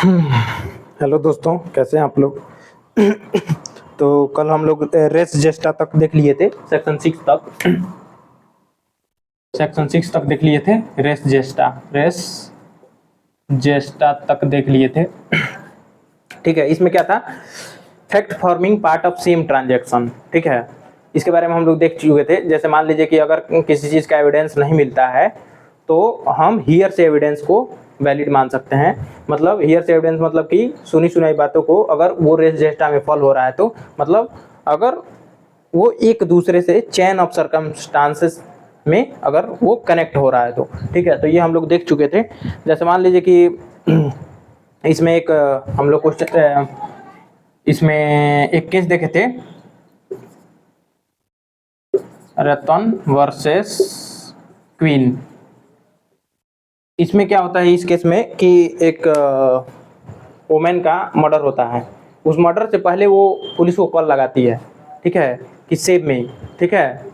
Hello दोस्तों, कैसे हैं आप लोग। तो कल हम लोग रेस जेस्टा तक देख लिए थे, सेक्शन 6 तक देख लिए थे। रेस जेस्टा तक देख लिए थे। ठीक है, इसमें क्या था, fact forming part of same transaction. ठीक है, इसके बारे में हम लोग देख चुके थे। जैसे मान लीजिए कि अगर किसी चीज़ का एविडेंस नहीं मिलता है तो हम हियर से एविडेंस को वैलिड मान सकते हैं। मतलब हियर से एविडेंस मतलब कि सुनी सुनाई बातों को अगर वो रेस जेस्टा में फॉल हो रहा है तो मतलब अगर वो एक दूसरे से चेन ऑफ सर्कमस्टांसेस में अगर वो कनेक्ट हो रहा है तो। ठीक है, तो ये हम लोग देख चुके थे। जैसे मान लीजिए कि इसमें एक हम लोग क्वेश्चन, इसमें एक केस देखे थे, रतन वर्सेस क्वीन। इसमें क्या होता है इस केस में कि एक वोमेन का मर्डर होता है। उस मर्डर से पहले वो पुलिस को कॉल लगाती है, ठीक है, कि सेव में। ठीक है,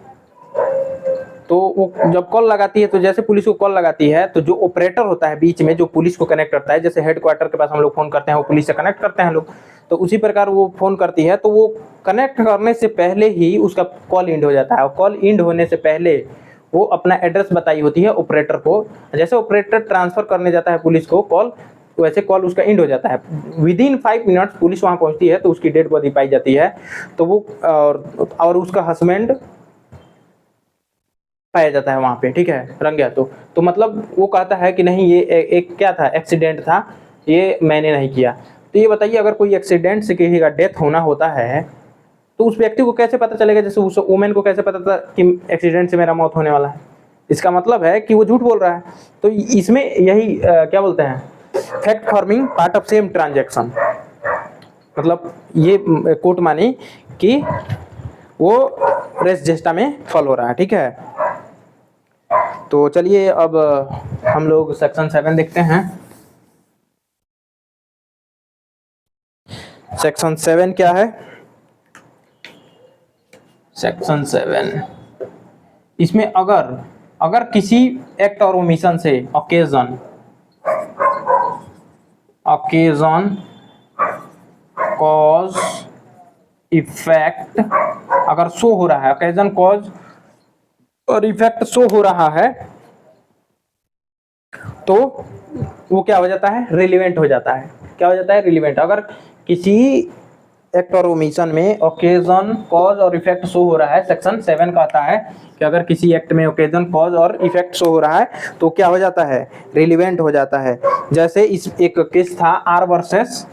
तो वो जब कॉल लगाती है तो जैसे पुलिस को कॉल लगाती है तो जो ऑपरेटर होता है बीच में, जो पुलिस को कनेक्ट करता है, जैसे हेडक्वार्टर के पास हम लोग फोन करते हैं, वो पुलिस से कनेक्ट करते हैं लोग, तो उसी प्रकार वो फोन करती है। तो वो कनेक्ट करने से पहले ही उसका कॉल इंड हो जाता है, और कॉल इंड होने से पहले वो अपना एड्रेस बताई होती है ऑपरेटर को। जैसे ऑपरेटर ट्रांसफर करने जाता है पुलिस को कॉल, वैसे कॉल उसका इंड हो जाता है। विदिन 5 मिनट्स पुलिस वहाँ पहुँचती है तो उसकी डेड बॉडी पाई जाती है। तो वो और उसका हस्बैंड पाया जाता है वहाँ पे। ठीक है, रंगे हाथों। तो मतलब वो कहता है कि नहीं, ये एक क्या था, एक्सीडेंट था, ये मैंने नहीं किया। तो ये बताइए, अगर कोई एक्सीडेंट से किसी का डेथ होना होता है तो उस व्यक्ति को कैसे पता चलेगा, जैसे उस वुमेन को कैसे पता था कि एक्सीडेंट से मेरा मौत होने वाला है। इसका मतलब है कि वो झूठ बोल रहा है। तो इसमें यही क्या बोलते हैं, fact forming part of same transaction. मतलब ये कोर्ट मानी कि वो रेस जेस्टा में फॉल हो रहा है। ठीक है, तो चलिए अब हम लोग सेक्शन 7 देखते हैं। सेक्शन 7 क्या है, सेक्शन 7 इसमें अगर किसी एक्ट और ओमिशन से ओकेजन कॉज इफेक्ट अगर शो हो रहा है, ओकेजन कॉज और इफेक्ट शो हो रहा है तो वो क्या हो जाता है, रिलीवेंट हो जाता है। क्या हो जाता है, रिलीवेंट। अगर किसी एक्ट और ओमिशन में ओकेजन कॉज और इफेक्ट शो हो रहा है, सेक्शन 7 कहता है कि अगर किसी एक्ट में ओकेजन कॉज और इफेक्ट शो हो रहा है तो क्या हो जाता है, रिलीवेंट हो जाता है। जैसे इस एक केस था आर वर्सेस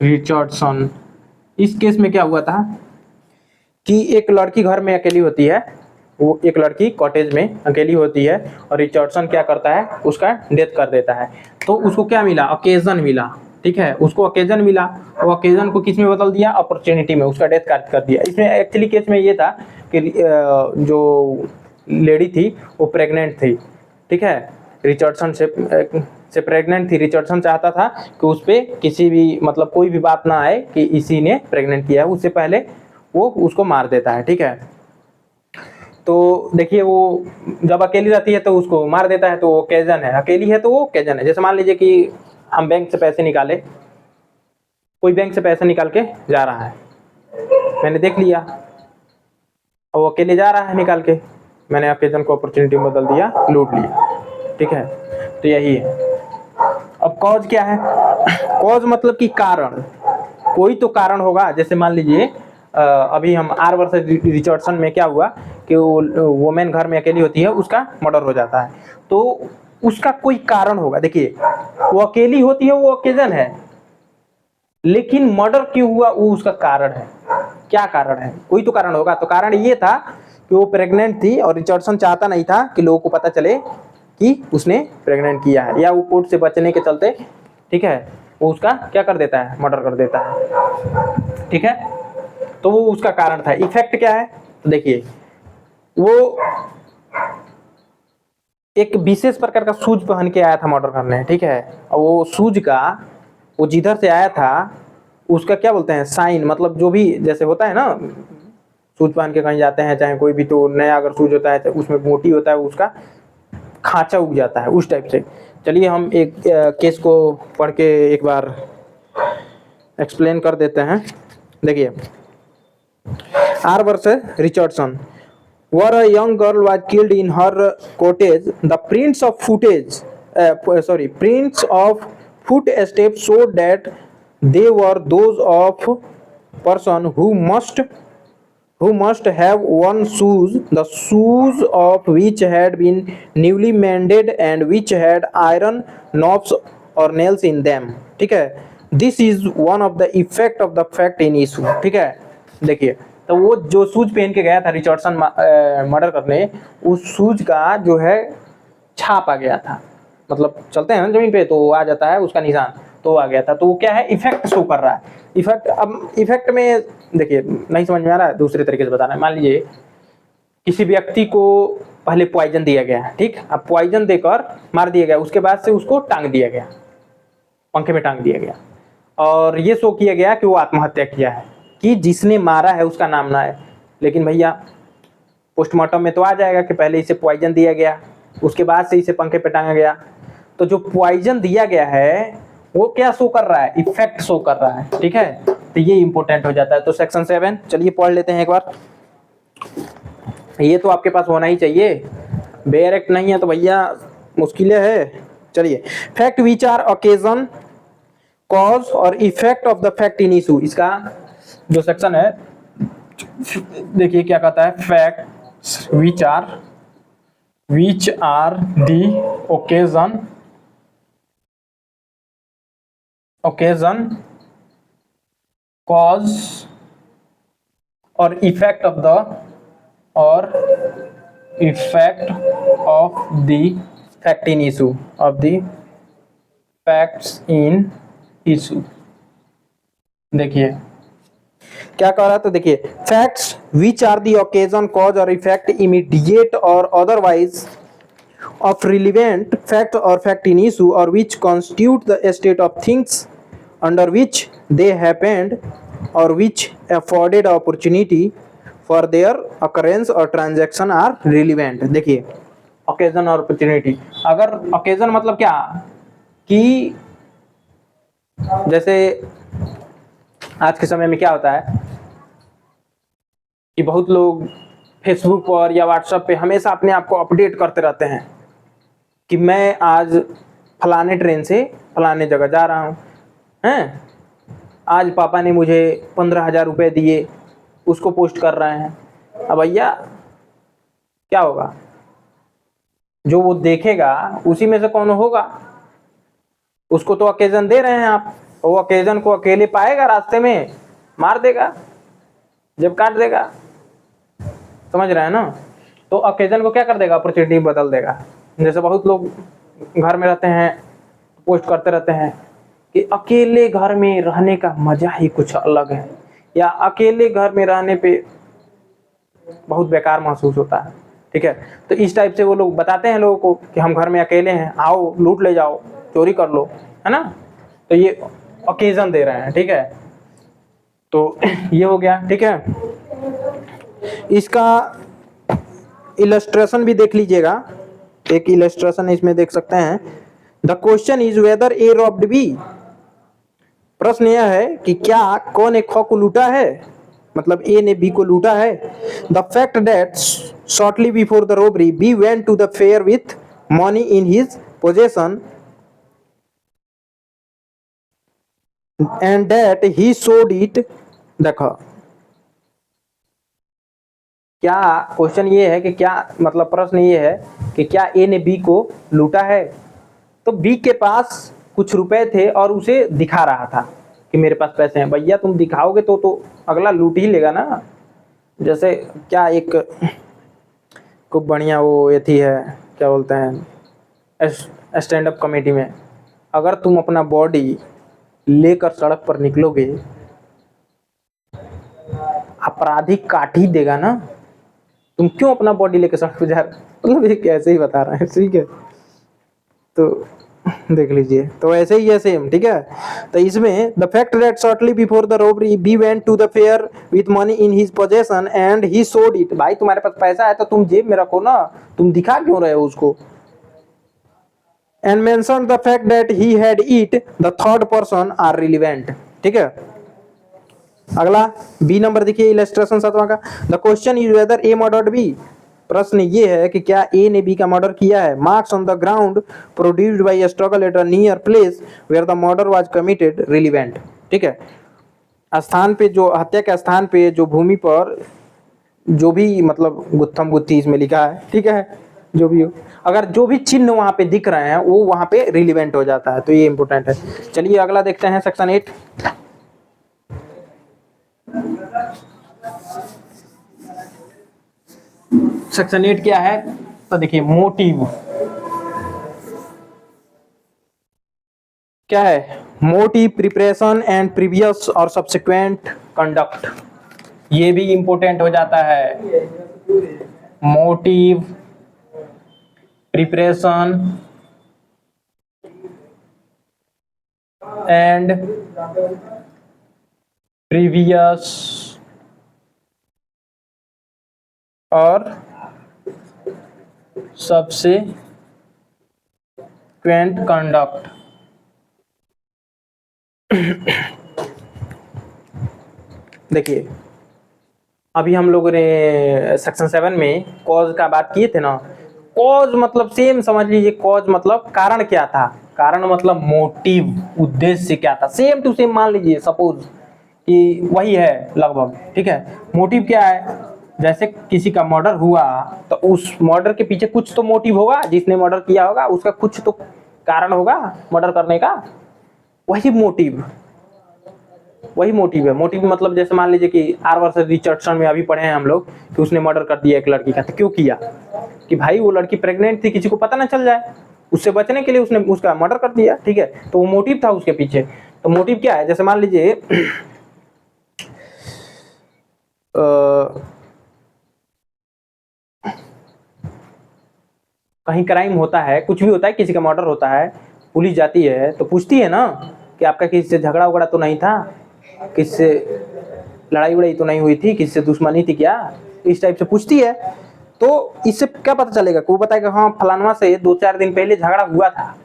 रिचर्डसन। इस केस में क्या हुआ था कि एक लड़की घर में अकेली होती है, वो एक लड़की कॉटेज में अकेली होती है और रिचर्डसन क्या करता है, उसका डेथ कर देता है। तो उसको क्या मिला, ओकेजन मिला। ठीक है, उसको ओकेजन मिला, वो ओकेजन को किस में बदल दिया, अपॉर्चुनिटी में, उसका डेथ कर दिया। इसमें एक्चुअली केस में ये था कि जो लेडी थी वो प्रेग्नेंट थी। ठीक है, रिचर्डसन से प्रेग्नेंट थी। रिचर्डसन चाहता था कि उस पर किसी भी मतलब कोई भी बात ना आए कि इसी ने प्रेग्नेंट किया है, उससे पहले वो उसको मार देता है। ठीक है, तो देखिए वो जब अकेली रहती है तो उसको मार देता है, तो वो ओकेजन है, अकेली है तो वो ओकेजन है। जैसे मान लीजिए कि हम बैंक से पैसे निकाले, कोई बैंक से पैसे निकाल के जा रहा है, मैंने देख लिया और वो अकेले जा रहा है निकाल के, मैंने ओकेजन को अपॉर्चुनिटी में बदल दिया, लूट लिया। ठीक है, तो यही है। अब कॉज क्या है, कॉज मतलब कि कारण, कोई तो कारण होगा। जैसे मान लीजिए अभी हम आर वर्सेस रिचर्डसन में क्या हुआ कि वो वोमेन घर में अकेली होती है, उसका मर्डर हो जाता है, तो उसका कोई कारण होगा। देखिए वो अकेली होती है, वो ओकेजन है, लेकिन मर्डर क्यों हुआ वो उसका कारण है। क्या कारण है, कोई तो कारण होगा। तो कारण ये था कि वो प्रेग्नेंट थी और रिचर्डसन चाहता नहीं था कि लोगों को पता चले कि उसने प्रेग्नेंट किया है, या वो कोर्ट से बचने के चलते, ठीक है, वो उसका क्या कर देता है, मर्डर कर देता है। ठीक है, तो वो उसका कारण था। इफेक्ट क्या है, तो देखिए वो एक विशेष प्रकार का शूज पहन के आया था मर्डर करने। ठीक है, और वो शूज का, वो जिधर से आया था उसका क्या बोलते हैं, साइन, मतलब जो भी जैसे होता है ना शूज पहन के कहीं जाते हैं चाहे कोई भी, तो नया अगर शूज होता है तो उसमें मोटी होता है, उसका खांचा उग जाता है उस टाइप से। चलिए हम एक केस को पढ़ के एक बार एक्सप्लेन कर देते हैं। देखिए, R versus Richardson. Where a young girl was killed in her cottage, the prints of footsteps showed that they were those of person who must have worn shoes, the shoes of which had been newly mended and which had iron knobs or nails in them। ठीक है, this is one of the effect of the fact in issue। ठीक है, देखिए, तो वो जो shoes पहन के गया था रिचर्डसन मर्डर करने, उस शूज का जो है छाप आ गया था, मतलब चलते हैं ना जमीन पे तो आ जाता है उसका निशान, तो आ गया था। तो वो क्या है, इफेक्ट शो कर रहा है। इफेक्ट, अब इफेक्ट में देखिए नहीं समझ में आ रहा है, दूसरे तरीके से बताना है। मान लीजिए किसी व्यक्ति को पहले पॉइजन दिया गया, ठीक, अब पॉइजन देकर मार दिया गया, उसके बाद से उसको टांग दिया गया, पंखे में टांग दिया गया, और ये शो किया गया कि वो आत्महत्या किया है, कि जिसने मारा है उसका नाम ना है। लेकिन भैया पोस्टमार्टम में तो आ जाएगा कि पहले इसे पॉइजन दिया गया, उसके बाद से इसे पंखे पे टांगा गया। तो जो पॉइजन दिया गया है वो क्या शो कर रहा है, इफेक्ट शो कर रहा है। ठीक है, तो ये इंपॉर्टेंट हो जाता है। तो सेक्शन 7 चलिए पढ़ लेते हैं एक बार। ये तो आपके पास होना ही चाहिए, बेयर एक्ट नहीं है तो भैया मुश्किल है। चलिए, fact which are occasion cause और effect of the fact in issue, इसका जो सेक्शन है देखिए क्या कहता है, facts which are the occasion cause और effect of the fact in issue, of the facts in issue. देखिए क्या कह रहा है, तो देखिए, facts which are the occasion cause और इफेक्ट इमीडिएट और otherwise of relevant fact or fact in issue or which constitute the state of things under which they happened or which afforded opportunity for their occurrence or transaction are relevant। देखिए, occasion और opportunity, अगर occasion मतलब क्या कि जैसे आज के समय में क्या होता है कि बहुत लोग फेसबुक पर या व्हाट्सएप पे हमेशा अपने आप को अपडेट करते रहते हैं कि मैं आज फलाने ट्रेन से फलाने जगह जा रहा हूँ, हैं, आज पापा ने मुझे 15,000 रुपये दिए, उसको पोस्ट कर रहे हैं। अब भैया क्या होगा, जो वो देखेगा उसी में से कौन होगा, उसको तो ओकेजन दे रहे हैं आप, वो ओकेजन को अकेले पाएगा, रास्ते में मार देगा, जब काट देगा, समझ रहे हैं ना। तो ओकेजन को क्या कर देगा, अपॉर्चुनिटी बदल देगा। जैसे बहुत लोग घर में रहते हैं, पोस्ट करते रहते हैं कि अकेले घर में रहने का मजा ही कुछ अलग है, या अकेले घर में रहने पे बहुत बेकार महसूस होता है। ठीक है, तो इस टाइप से वो लोग बताते हैं लोगों को कि हम घर में अकेले हैं, आओ लूट ले जाओ, चोरी कर लो, है ना। तो ये ओकेजन दे रहे हैं। ठीक है, तो ये हो गया। ठीक है, इसका इलस्ट्रेशन भी देख लीजिएगा, एक इलस्ट्रेशन इसमें देख सकते हैं। The question is whether A robbed B, प्रश्न यह है कि क्या कौन एक ख को लूटा है, मतलब ए ने बी को लूटा है। The fact that shortly before the robbery B went to the fair with money in his possession and that he sold it. देखो क्या क्वेश्चन ये है कि क्या, मतलब प्रश्न ये है कि क्या ए ने बी को लूटा है। तो बी के पास कुछ रुपए थे और उसे दिखा रहा था कि मेरे पास पैसे हैं। भैया तुम दिखाओगे तो अगला लूट ही लेगा ना। जैसे क्या एक खूब बढ़िया वो ये थी है, क्या बोलते हैं, स्टैंड अप कॉमेडी में, अगर तुम अपना बॉडी लेकर सड़क पर निकलोगे अपराधी काट ही देगा ना, तुम क्यों अपना बॉडी लेकर सड़क पर जा रहे हो। मतलब ये कैसे ही बता रहे हैं। ठीक है, तो देख लीजिए, तो ऐसे ही है सेम, ठीक है। तो इसमें the fact that shortly before the robbery B went to the fair with money in his possession and he sold it. भाई तुम्हारे पास पैसा है तो तुम जेब में रखो ना, तुम दिखा क्यों रहे हो उसको। And mention the fact that he had it the third person are relevant, ठीक है। अगला बी नंबर देखिए, इलस्ट्रेशन 7वां का। The question is whether A murdered B. प्रश्न ये है कि क्या ए ने बी का मर्डर किया है। Marks on the ground produced by struggle at a near place where the murder was committed relevant, ठीक है। स्थान पे, जो हत्या के स्थान पे, जो भूमि पर जो भी मतलब गुत्थम गुत्थी इसमें लिखा है, ठीक है, जो भी हो, अगर जो भी चिन्ह वहां पे दिख रहे हैं वो वहां पे रिलीवेंट हो जाता है, तो ये इंपॉर्टेंट है। चलिए अगला देखते हैं, सेक्शन 8। सेक्शन 8 क्या है, तो देखिए मोटिव क्या है। मोटिव, प्रिपरेशन एंड प्रीवियस और सब्सिक्वेंट कंडक्ट, ये भी इंपॉर्टेंट हो जाता है। मोटिव, प्रिपरेशन एंड प्रीवियस और सब्सिक्वेंट कंडक्ट। देखिए अभी हम लोगों ने सेक्शन 7 में कॉज का बात किए थे ना। कॉज मतलब सेम समझ लीजिए, कॉज मतलब कारण क्या था, कारण मतलब मोटिव, उद्देश्य क्या था, सेम टू सेम मान लीजिए, सपोज कि वही है लगभग, ठीक है। मोटिव क्या है, जैसे किसी का मर्डर हुआ तो उस मर्डर के पीछे कुछ तो मोटिव होगा, जिसने मर्डर किया होगा उसका कुछ तो कारण होगा मर्डर करने का, वही मोटिव, वही मोटिव है। मोटिव मतलब जैसे मान लीजिए कि आर वर्सेस रिचर्डसन में अभी पढ़े हैं हम लोग कि उसने मर्डर कर दिया एक लड़की का, तो क्यों किया, कि भाई वो लड़की प्रेग्नेंट थी, किसी को पता ना चल जाए, उससे बचने के लिए उसने उसका मर्डर कर दिया, ठीक है। तो वो मोटिव था उसके पीछे। तो मोटिव क्या है, जैसे मान लीजिए कहीं क्राइम होता है, कुछ भी होता है, किसी का मर्डर होता है, पुलिस जाती है तो पूछती है ना कि आपका किसी से झगड़ा उगड़ा तो नहीं था, किससे लड़ाई उड़ाई तो नहीं हुई थी, किससे दुश्मनी थी क्या, इस टाइप से पूछती है। तो इससे क्या पता चलेगा, वो बताएगा हाँ फलानवा से 2-4 दिन पहले झगड़ा हुआ था,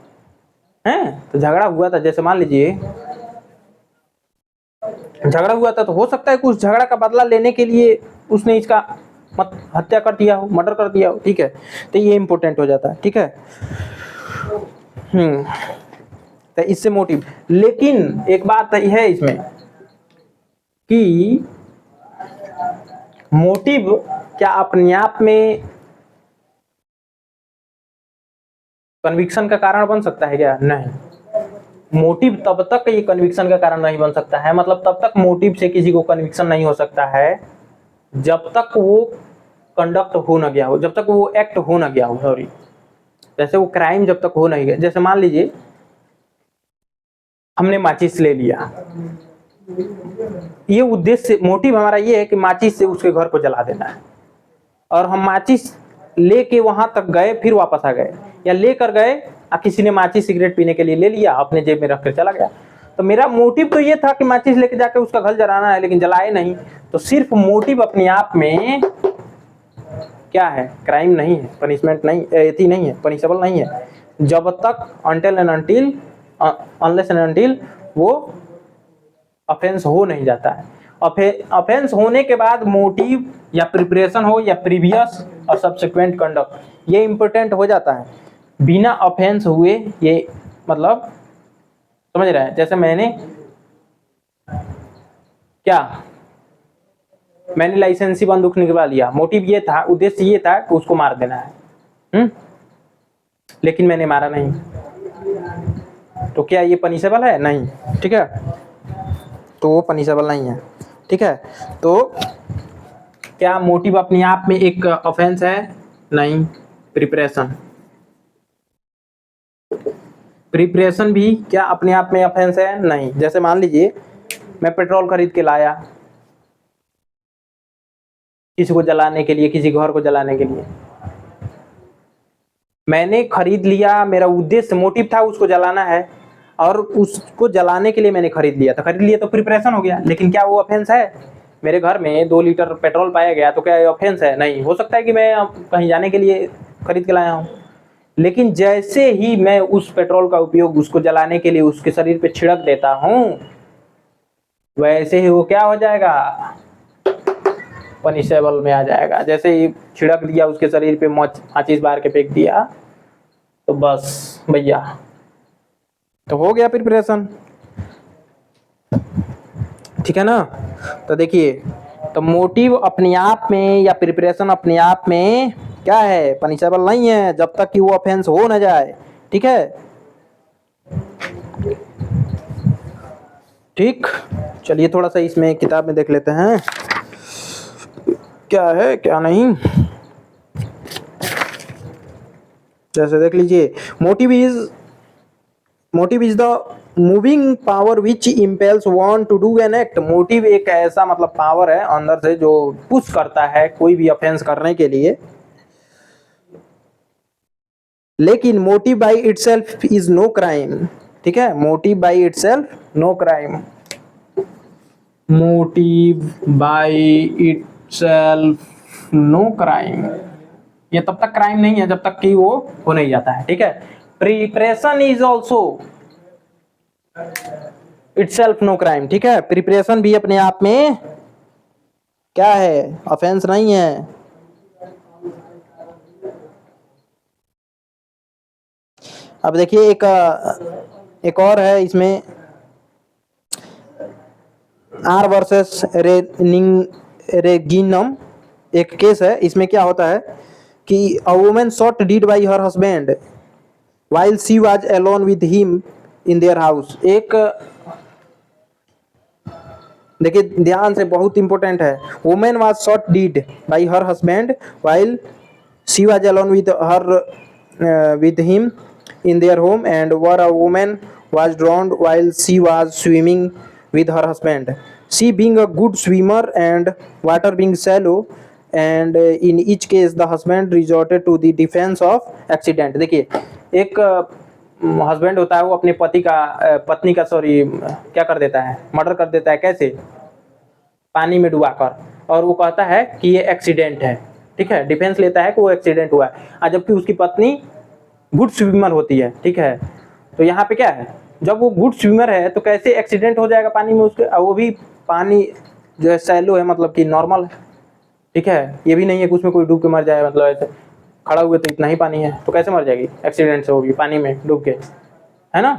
हैं, तो झगड़ा हुआ था, जैसे मान लीजिए झगड़ा हुआ था, तो हो सकता है कुछ झगड़ा का बदला लेने के लिए उसने इसका हत्या कर दिया हो, मर्डर कर दिया हो, ठीक है। तो ये इंपॉर्टेंट हो जाता है, ठीक है। तो इससे मोटिव, लेकिन एक बात है इसमें कि मोटिव क्या अपने आप में कन्विक्शन का कारण बन सकता है क्या, नहीं। मोटिव तब तक ये कन्विक्शन का कारण नहीं बन सकता है, मतलब तब तक मोटिव से किसी को कन्विक्शन नहीं हो सकता है जब तक वो कंडक्ट हो ना गया हो, जब तक वो एक्ट हो ना गया हो, सॉरी, जैसे वो क्राइम जब तक हो नहीं गया। जैसे मान लीजिए हमने माचिस ले लिया, ये उद्देश्य मोटिव हमारा ये है कि माचिस से उसके घर को जला देना है, और हम माचिस लेके वहां तक गए फिर वापस आ गए, या लेकर गए किसी ने माचिस सिगरेट पीने के लिए ले लिया, अपने जेब में रख कर चला गया, तो मेरा मोटिव तो ये था कि माचिस लेके जाके उसका घर जलाना है, लेकिन जलाए नहीं। तो सिर्फ मोटिव अपने आप में क्या है, क्राइम नहीं है, पनिशमेंट नहीं, एथी नहीं है, पनिशेबल नहीं है, जब तक until and until unless and until वो ऑफेंस हो नहीं जाता है। ऑफेंस होने के बाद मोटिव या प्रिपरेशन हो या प्रीवियस और सब्सिक्वेंट कंडक्ट, ये इंपॉर्टेंट हो जाता है। बिना ऑफेंस हुए ये मतलब समझ रहे हैं, जैसे मैंने लाइसेंसी बंदूक निकलवा लिया, मोटिव ये था, उद्देश्य ये था कि उसको मार देना है, लेकिन मैंने मारा नहीं, तो क्या ये पनिशेबल है, नहीं, ठीक है, तो वो पनिशेबल नहीं है, ठीक है। तो क्या मोटिव अपने आप में एक ऑफेंस है, नहीं। प्रिपरेशन भी क्या अपने आप में ऑफेंस है, नहीं। जैसे मान लीजिए मैं पेट्रोल खरीद के लाया किसी को जलाने के लिए, किसी घर को जलाने के लिए, मैंने खरीद लिया, मेरा उद्देश्य मोटिव था उसको जलाना है, और उसको जलाने के लिए मैंने खरीद लिया, तो खरीद लिया तो प्रिपरेशन हो गया। लेकिन क्या वो ऑफेंस है? मेरे घर में 2 लीटर पेट्रोल पाया गया तो क्या ये ऑफेंस है? नहीं। हो सकता है कि मैं कहीं जाने के लिए खरीद के लाया हूँ, लेकिन जैसे ही मैं उस पेट्रोल का उपयोग उसको जलाने के लिए उसके शरीर पे छिड़क देता हूँ, वैसे ही वो क्या हो जाएगा? पनिशेबल में आ जाएगा। जैसे ही छिड़क दिया उसके शरीर पे, माचिस बार के फेंक दिया, तो बस भैया, तो हो गया प्रिपरेशन। ठीक है ना? तो देखिए, तो मोटिव अपने आप में या प्रिपरेशन अपने आप में क्या है? पनिशेबल नहीं है, जब तक कि वो ऑफेंस हो ना जाए। ठीक है? ठीक, चलिए थोड़ा सा इसमें किताब में देख लेते हैं क्या है क्या नहीं। जैसे देख लीजिए, motive is the moving power which impels one to do an act. Motive एक ऐसा मतलब पावर है अंदर से जो पुश करता है कोई भी ऑफेंस करने के लिए। लेकिन motive by itself is no crime. ठीक है? Motive by itself no crime. Motive by itself no crime, ये तब तक क्राइम नहीं है जब तक कि वो हो नहीं जाता है। ठीक है? Preparation is also itself no crime. ठीक है? प्रिपरेशन भी अपने आप में क्या है? ऑफेंस नहीं है। अब देखिए, एक और है इसमें, आर वर्सेस रेगिनम एक केस है। इसमें क्या होता है कि a woman shot dead by her husband while she was alone with him in their house। एक देखिए ध्यान से, बहुत इंपॉर्टेंट है। Women was shot dead by her husband while she was alone with him in their home, and where a woman was drowned while she was swimming with her husband, she being a good swimmer and water being shallow, and in each case the husband resorted to the defense of accident। देखिए, एक husband होता है, वो अपने पत्नी का sorry क्या कर देता है? मर्डर कर देता है। कैसे? पानी में डुबाकर, और वो कहता है कि ये एक्सीडेंट है। ठीक है? डिफेंस लेता है कि वो एक्सीडेंट हुआ है, जबकि उसकी पत्नी गुड स्विमर होती है। ठीक है? तो यहाँ पे क्या है, जब वो गुड स्विमर है तो कैसे एक्सीडेंट हो जाएगा पानी में उसके? वो भी पानी जो है सैलो है, मतलब कि नॉर्मल है। ठीक है? ये भी नहीं है कि उसमें कोई डूब के मर जाए, मतलब ऐसे खड़ा हुए तो इतना ही पानी है, तो कैसे मर जाएगी? एक्सीडेंट से होगी पानी में डूब के, है ना?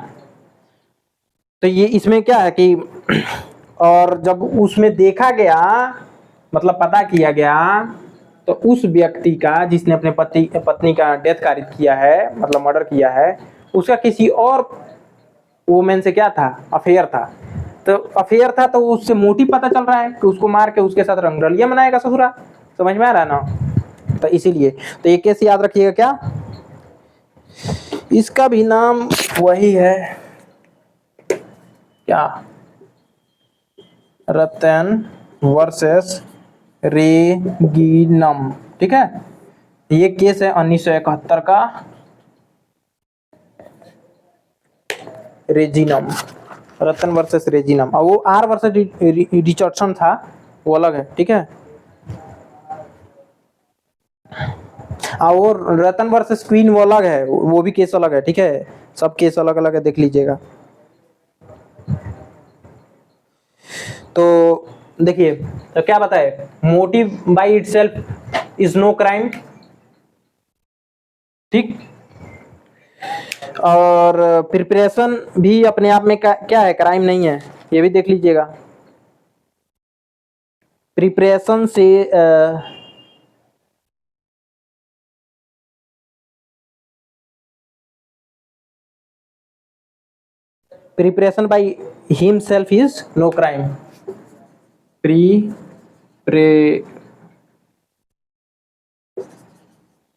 तो ये इसमें क्या है कि और जब उसमें देखा गया, मतलब पता किया गया, तो उस व्यक्ति का जिसने अपने पत्नी का डेथ कारित किया है, मतलब मर्डर किया है, उसका किसी और वुमेन से क्या था? अफेयर था। तो अफेयर था तो उससे मोटिव पता चल रहा है कि उसको मार के उसके साथ रंगरलिया मनाएगा ससुरा। समझ में आ रहा है ना? तो इसीलिए तो एक केस याद रखिएगा, क्या इसका भी नाम वही है, क्या? रतन वर्सेस रेगिनम। ठीक है? ये केस है 1971 का, रेजिनम, रतन वर्सेस रेजिनम। और वो आर वर्सेस रिचर्डसन था, वो अलग है। ठीक है? और रतन वर्सेस क्वीन वो अलग है, वो भी केस अलग है। ठीक है? सब केस अलग अलग है, देख लीजिएगा। तो देखिए, तो क्या बताए? Motive by itself is no crime. ठीक? और प्रिपरेशन भी अपने आप में क्या है? क्राइम नहीं है, ये भी देख लीजिएगा। प्रिपरेशन से preparation by himself is no crime.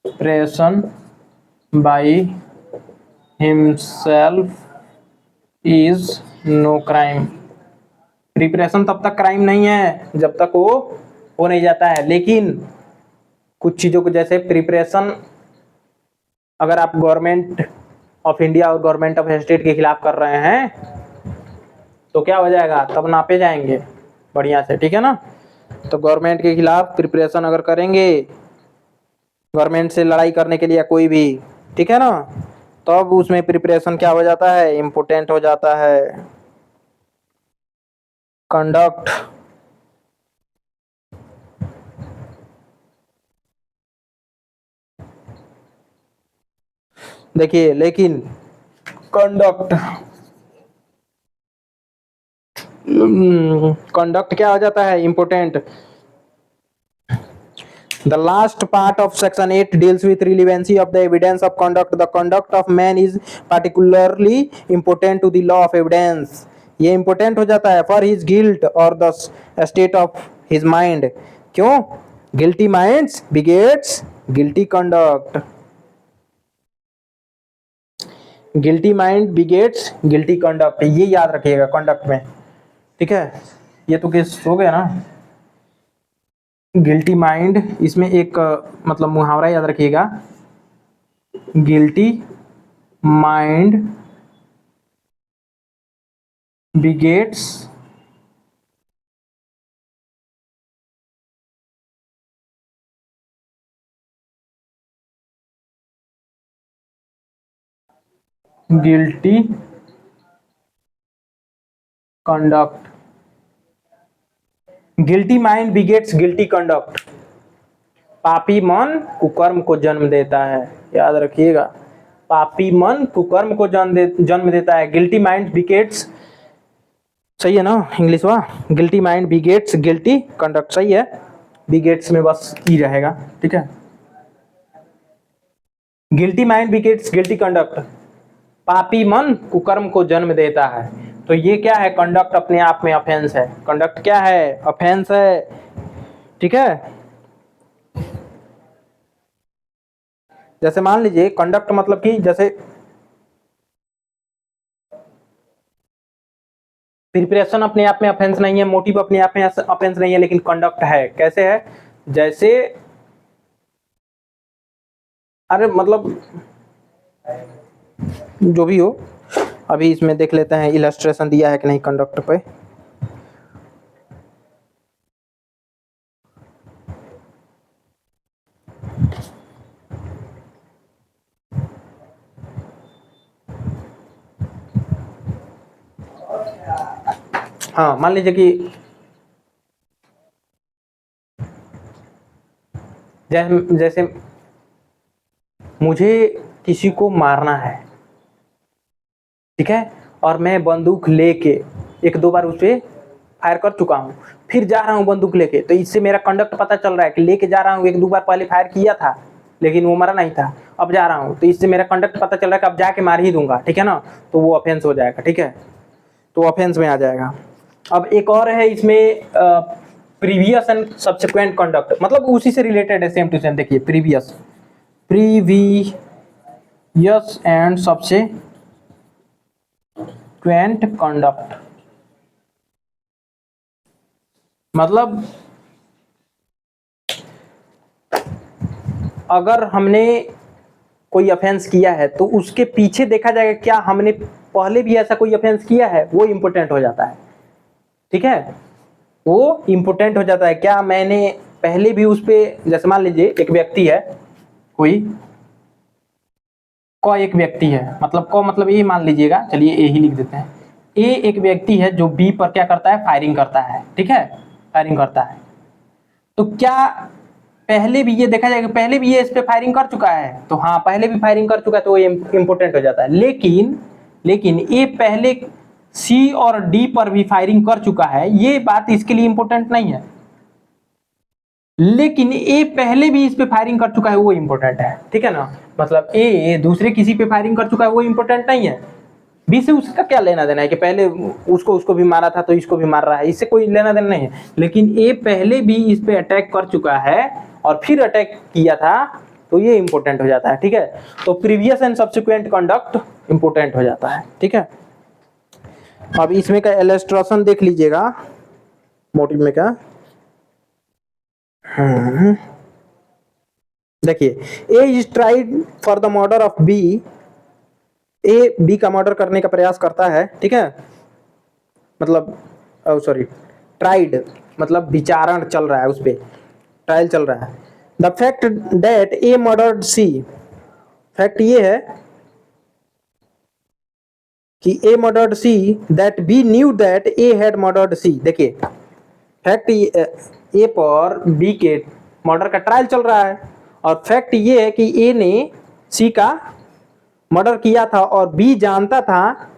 Preparation by himself is no crime. Preparation तब तक क्राइम नहीं है जब तक वो हो नहीं जाता है, लेकिन कुछ चीजों को, जैसे प्रिपरेशन अगर आप गवर्नमेंट ऑफ इंडिया और गवर्नमेंट ऑफ स्टेट के खिलाफ कर रहे हैं तो क्या हो जाएगा, तब नापे जाएंगे बढ़िया से, ठीक है ना। तो गवर्नमेंट के खिलाफ प्रिपरेशन अगर करेंगे, गवर्नमेंट से लड़ाई करने के लिए कोई भी, ठीक है ना, तब उसमें प्रिपरेशन क्या हो जाता है, इम्पोर्टेंट हो जाता है। कंडक्ट, देखिए लेकिन कंडक्ट कंडक्ट क्या हो जाता है, important. The last part of section 8 deals with relevancy of the evidence of conduct. The conduct of man is particularly important to the law of evidence. ये important हो जाता है for his guilt or the state of his mind. क्यों? Guilty minds begets guilty conduct. Guilty mind begets guilty conduct. ये याद रखिएगा conduct में, ठीक है। ये तो केस हो गया ना। गिल्टी माइंड, इसमें एक मतलब मुहावरा याद रखिएगा, guilty mind begets guilty conduct. Guilty mind begets guilty conduct. पापी मन कुकर्म को जन्म देता है, याद रखिएगा, पापी मन कुकर्म को जन्म देता है। गिल्टी माइंड बिगेट्स, सही है ना इंग्लिश वा, guilty mind begets guilty conduct, सही है, बिगेट्स में बस ई रहेगा, ठीक है। Guilty mind begets guilty conduct, पापी मन कुकर्म को जन्म देता है। तो ये क्या है, कंडक्ट अपने आप में ऑफेंस है, कंडक्ट क्या है, ऑफेंस है, ठीक है। जैसे मान लीजिए कंडक्ट मतलब कि जैसे प्रिपरेशन अपने आप में ऑफेंस नहीं है, मोटिव अपने आप में ऑफेंस नहीं है, लेकिन कंडक्ट है। कैसे है, जैसे अरे मतलब जो भी हो, अभी इसमें देख लेते हैं इलस्ट्रेशन दिया है कि नहीं कंडक्ट पे। हाँ मान लीजिए कि जैसे मुझे किसी को मारना है, ठीक है, और मैं बंदूक लेके एक दो बार उस पर फायर कर चुका हूँ, फिर जा रहा हूँ बंदूक लेके, तो इससे मेरा कंडक्ट पता चल रहा है कि लेके जा रहा हूँ, एक दो बार पहले फायर किया था लेकिन वो मरा नहीं था, अब जा रहा हूँ, तो इससे मेरा कंडक्ट पता चल रहा है कि अब जाके मार ही दूंगा, ठीक है ना, तो वो ऑफेंस हो जाएगा, ठीक है, तो ऑफेंस में आ जाएगा। अब एक और है इसमें प्रीवियस एंड सब्सिक्वेंट कंडक्ट, मतलब उसी से रिलेटेड है, सेम टू सेम। देखिए प्रीवियस एंड सब्सिक्वेंट कंडक्ट, मतलब अगर हमने कोई ऑफेंस किया है तो उसके पीछे देखा जाएगा क्या हमने पहले भी ऐसा कोई ऑफेंस किया है, वो इंपॉर्टेंट हो जाता है, ठीक है, वो इंपॉर्टेंट हो जाता है। क्या मैंने पहले भी उस पे, जैसे मान लीजिए एक व्यक्ति है, कोई क एक व्यक्ति है, मतलब क मतलब ये मान लीजिएगा, चलिए ए ही लिख देते हैं, ए एक व्यक्ति है जो बी पर क्या करता है, फायरिंग करता है, ठीक है, फायरिंग करता है। तो क्या पहले भी ये देखा जाएगा, पहले भी ये इस पे फायरिंग कर चुका है, तो हाँ पहले भी फायरिंग कर चुका है, तो वो इंपॉर्टेंट हो जाता है। लेकिन ये पहले सी और डी पर भी फायरिंग कर चुका है, ये बात इसके लिए इंपॉर्टेंट नहीं है, लेकिन ए पहले भी इस पे फायरिंग कर चुका है, वो इंपॉर्टेंट है, ठीक है ना। मतलब ए दूसरे किसी पे फायरिंग कर चुका है, वो इंपॉर्टेंट नहीं है, बी से उसका क्या लेना देना है कि पहले उसको भी मारा था तो इसको भी मार रहा है, इससे कोई लेना देना नहीं है। लेकिन ए पहले भी इस पे अटैक कर चुका है और फिर अटैक किया था, तो ये इंपॉर्टेंट हो जाता है, ठीक है। तो previous and subsequent conduct important हो जाता है, ठीक है। अब इसमें का इलस्ट्रेशन देख लीजिएगा, मोटिव में का देखिए A is tried for the murder of B, A B का मर्डर करने का प्रयास करता है, ठीक है, मतलब सॉरी ट्राइड मतलब विचारण चल रहा है, उस पे ट्रायल चल रहा है। The fact that A murdered C, fact ये है कि A murdered C, that B knew that A had murdered C. देखिए फैक्ट ए पर बी के मर्डर का ट्रायल चल रहा है, और फैक्ट ये है कि ए ने सी का मर्डर किया था, और बी जानता था,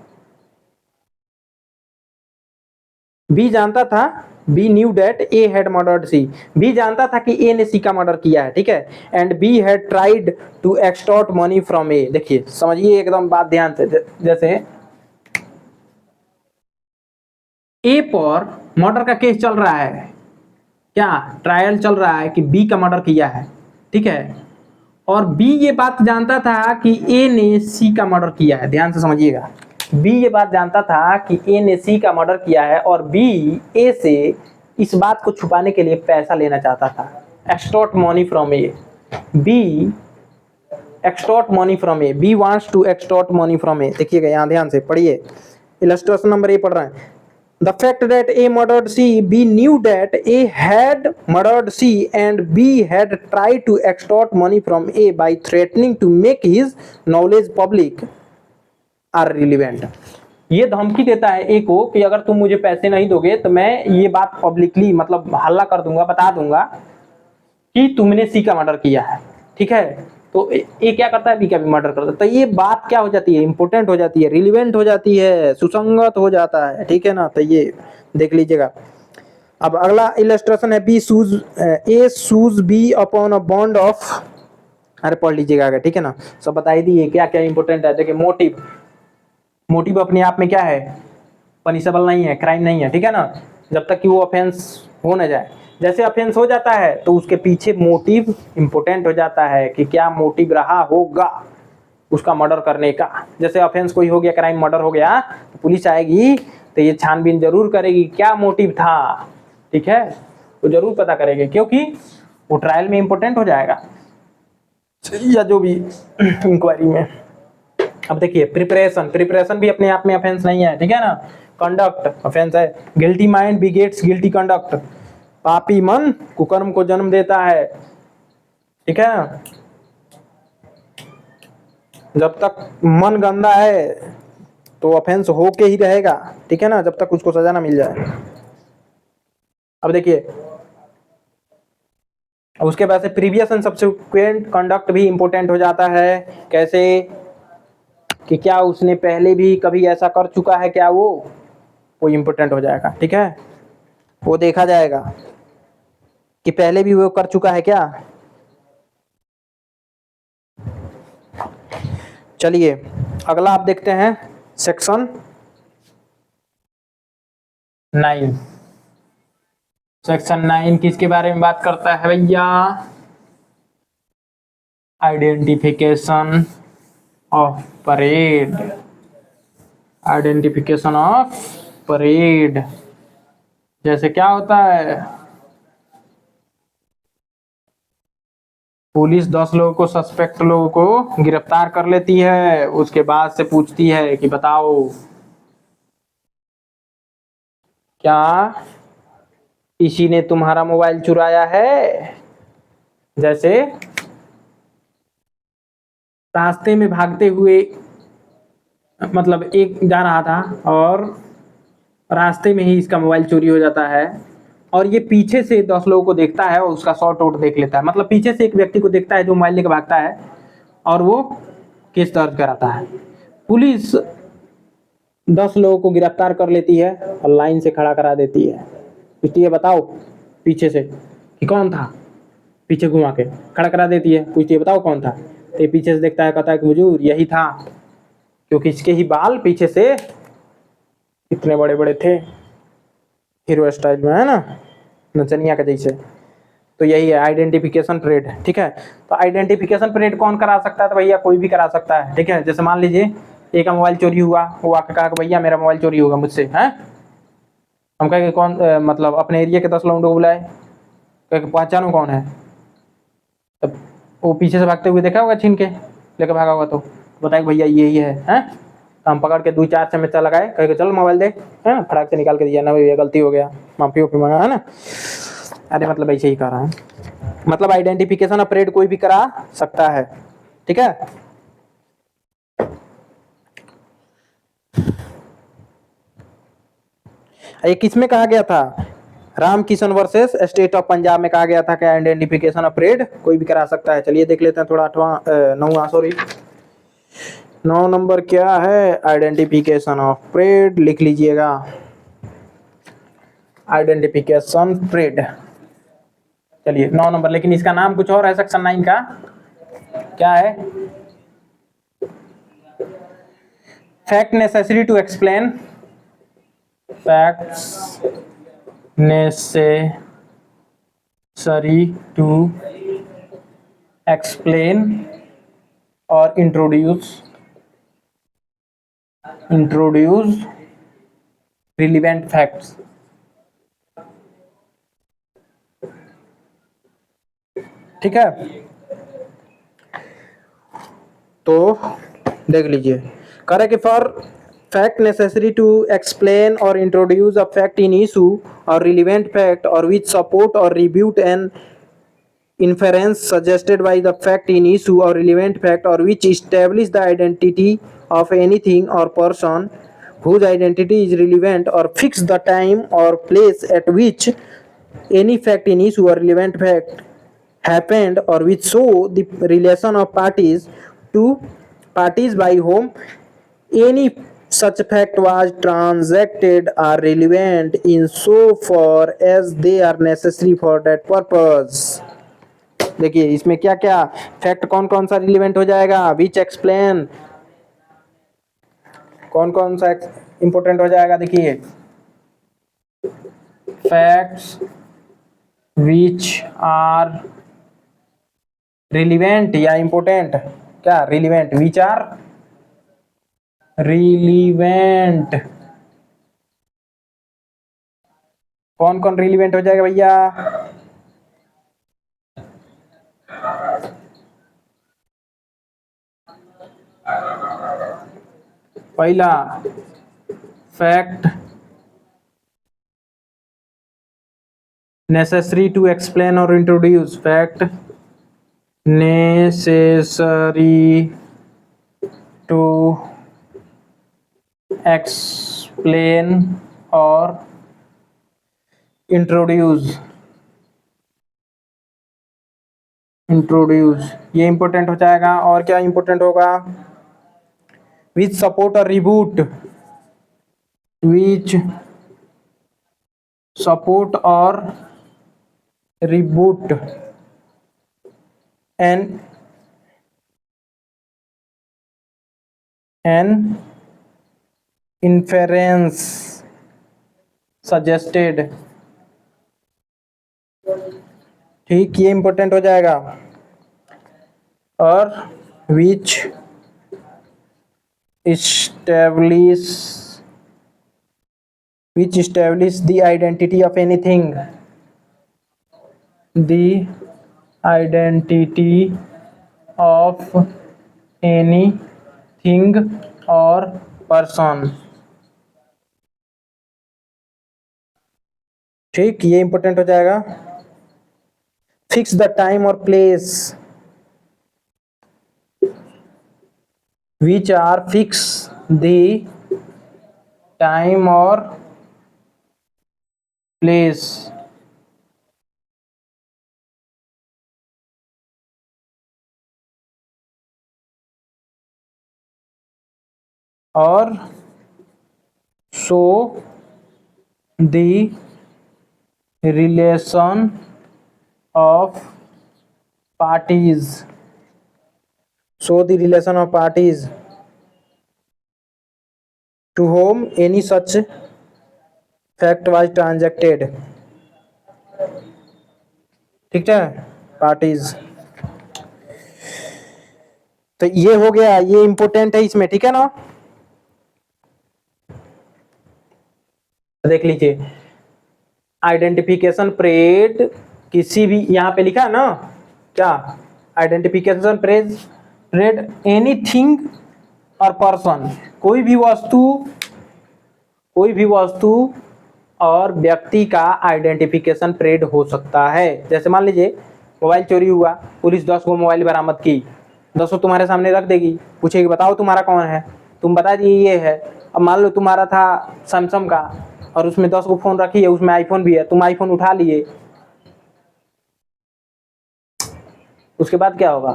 बी जानता था, B knew that A had murdered C, B जानता था कि ए ने सी का मर्डर किया है, ठीक है, and B had tried to extort money from A. देखिए समझिए एकदम बात ध्यान से, जैसे ए पर मर्डर का केस चल रहा है, क्या ट्रायल चल रहा है कि बी का मर्डर किया है, ठीक है, और बी ये बात जानता था कि ए ने सी का मर्डर किया है। ध्यान से समझिएगा, बी ये बात जानता था कि ए ने सी का मर्डर किया है, और बी ए से इस बात को छुपाने के लिए पैसा लेना चाहता था, extort money from A. B extort money from A, B wants to extort money from A. देखिएगा यहाँ ध्यान से पढ़िए, इलस्ट्रेशन नंबर ए पढ़ रहे हैं। The fact that A murdered C, B knew that A had murdered C, and B had tried to extort money from A by threatening to make his knowledge public are relevant। ये धमकी देता है ए को कि अगर तुम मुझे पैसे नहीं दोगे तो मैं ये बात पब्लिकली मतलब हल्ला कर दूंगा, बता दूंगा कि तुमने सी का मर्डर किया है, ठीक है। तो ए क्या करता है, बी का भी मर्डर करता है, तो ये बात क्या हो जाती है, इंपोर्टेंट हो जाती है, रिलीवेंट हो जाती है, सुसंगत हो जाता है, ठीक है ना। तो ये देख लीजिएगा। अब अगला इलस्ट्रेशन है B sues, A sues B upon a bond of, अरे पढ़ लीजिएगा आगे, ठीक है ना, सब बता ही दिए क्या क्या इंपोर्टेंट है। देखिए मोटिव, मोटिव अपने आप में क्या है, पनिशेबल नहीं है, क्राइम नहीं है, ठीक है ना, जब तक कि वो ऑफेंस हो न जाए। जैसे ऑफेंस हो जाता है तो उसके पीछे मोटिव इंपोर्टेंट हो जाता है कि क्या मोटिव रहा होगा उसका मर्डर करने का। जैसे ऑफेंस कोई हो गया, क्राइम मर्डर हो गया, तो पुलिस आएगी तो ये छानबीन जरूर करेगी क्या मोटिव था, ठीक है, वो जरूर पता करेगी, क्योंकि वो ट्रायल में इंपोर्टेंट हो जाएगा या जो भी इंक्वायरी में। अब देखिए प्रिपरेशन, प्रिपरेशन भी अपने आप में ऑफेंस नहीं है, ठीक है ना। कंडक्ट ऑफेंस है, guilty mind begets guilty conduct, पापी मन कुकर्म को जन्म देता है, ठीक है। जब तक मन गंदा है तो ऑफेंस होके ही रहेगा, ठीक है ना, जब तक उसको सजा ना मिल जाए। अब देखिए अब उसके बाद से प्रीवियस एंड सब्सिक्वेंट कंडक्ट भी इंपोर्टेंट हो जाता है। कैसे कि क्या उसने पहले भी कभी ऐसा कर चुका है क्या, वो इंपोर्टेंट हो जाएगा, ठीक है, वो देखा जाएगा कि पहले भी वो कर चुका है क्या। चलिए अगला आप देखते हैं सेक्शन 9। सेक्शन 9 किसके बारे में बात करता है भैया, identification of parade, identification of parade. जैसे क्या होता है, पुलिस 10 लोगों को, सस्पेक्ट लोगों को गिरफ्तार कर लेती है, उसके बाद से पूछती है कि बताओ क्या इसी ने तुम्हारा मोबाइल चुराया है। जैसे रास्ते में भागते हुए, मतलब एक जा रहा था और रास्ते में ही इसका मोबाइल चोरी हो जाता है, और ये पीछे से 10 लोगों को देखता है और उसका शॉट आउट देख लेता है, मतलब पीछे से एक व्यक्ति को देखता है जो मोबाइल लेकर भागता है और वो केस दर्ज कराता है। पुलिस 10 लोगों को गिरफ्तार कर लेती है और लाइन से खड़ा करा देती है, पूछती है बताओ पीछे से कि कौन था, पीछे घुमा के खड़ा करा देती है, पूछती है बताओ कौन था, तो ये पीछे से देखता है, कहता है कि हुजूर यही था, क्योंकि इसके ही बाल पीछे से इतने बड़े बड़े थे, हीरो स्टाइल में, है ना, नचनिया के जैसे। तो यही है आइडेंटिफिकेशन परेड, ठीक है। तो आइडेंटिफिकेशन परेड कौन करा सकता है, तो भैया कोई भी करा सकता है, ठीक है। जैसे मान लीजिए एक का मोबाइल चोरी हुआ, वो आके कहा कि भैया मेरा मोबाइल चोरी होगा मुझसे, है, हम कहेंगे कौन, मतलब अपने एरिया के 10 लोगों को बुलाए, कहे पहचानो कौन है, तब वो पीछे से भागते हुए देखा होगा, छीन के लेके भागा होगा, तो बताए भैया यही है, हैं? हम पकड़ के 2-4 चमेचा लगाए, कह के चल मोबाइल दे, है ना, फटाक से निकाल के दिया ना, भैया गलती हो गया, माफी ओफी मांगा, है ना। अरे मतलब ऐसे ही कह रहा है, मतलब आइडेंटिफिकेशन ऑपरेट कोई भी करा सकता है, ठीक है। ये किसमें कहा गया था, Ram Kishan versus state of Punjab में कहा गया था कि आइडेंटिफिकेशन ऑफ परेड कोई भी करा सकता है। चलिए देख लेते हैं थोड़ा 9वां, सॉरी 9 नंबर क्या है, आइडेंटिफिकेशन ऑफ परेड लिख लीजिएगा, आइडेंटिफिकेशन परेड। चलिए 9 नंबर, लेकिन इसका नाम कुछ और है सेक्शन 9 का, क्या है, fact necessary to explain, facts necessary to explain or introduce relevant facts। ठीक है, तो देख लीजिए, कह रहे कि for fact necessary to explain or introduce a fact in issue or relevant fact or which support or refute an inference suggested by the fact in issue or relevant fact or which establish the identity of anything or person whose identity is relevant or fix the time or place at which any fact in issue or relevant fact happened or which show the relation of parties by whom any such fact was transacted are relevant in so far as they are necessary for that purpose। देखिए इसमें क्या क्या fact कौन कौन सा relevant हो जाएगा, which explain कौन कौन सा इंपोर्टेंट हो जाएगा, देखिए फैक्ट्स विच आर रिलीवेंट या इंपोर्टेंट, क्या रिलीवेंट, विच आर रिलीवेंट, कौन कौन रिलीवेंट हो जाएगा भैया, पहला फैक्ट नेसेसरी टू एक्सप्लेन और introduce, fact necessary to explain और इंट्रोड्यूस ये इंपॉर्टेंट हो जाएगा। और क्या इंपॉर्टेंट होगा, विच सपोर्ट और रिबूट, विच सपोर्ट और रिबूट एन इन्फेरेंस सजेस्टेड, ठीक, ये इंपॉर्टेंट हो जाएगा। और विच establish the identity of anything, the identity of anything or person, ठीक, ये इंपॉर्टेंट हो जाएगा। फिक्स द टाइम और place, which are fix the time or place, और show the relation of parties, to whom any such fact was transacted, ठीक है, parties. तो ये हो गया, ये इंपॉर्टेंट है इसमें, ठीक है ना। देख लीजिए आइडेंटिफिकेशन परेड, किसी भी यहाँ पे लिखा है ना, क्या आइडेंटिफिकेशन परेड एनीथिंग और पर्सन, कोई भी वस्तु और व्यक्ति का आइडेंटिफिकेशन परेड हो सकता है। जैसे मान लीजिए मोबाइल चोरी हुआ, पुलिस 10 गो मोबाइल बरामद की, 10 तुम्हारे सामने रख देगी, पूछेगी बताओ तुम्हारा कौन है, तुम बता दिए ये है। अब मान लो तुम्हारा था सैमसंग का और उसमें 10 गो फोन रखी है, उसमें आईफोन भी है, तुम आईफोन उठा लिए, उसके बाद क्या होगा?